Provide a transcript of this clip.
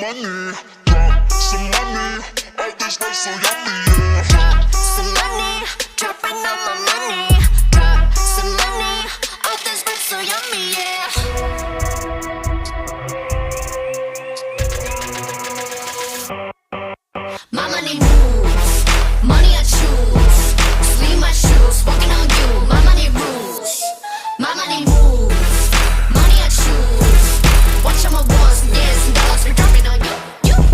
money, drop some money. All this life so yummy, yeah. Drop some money, dropping all my money. Drop some money, all this life so yummy, yeah. My money move, money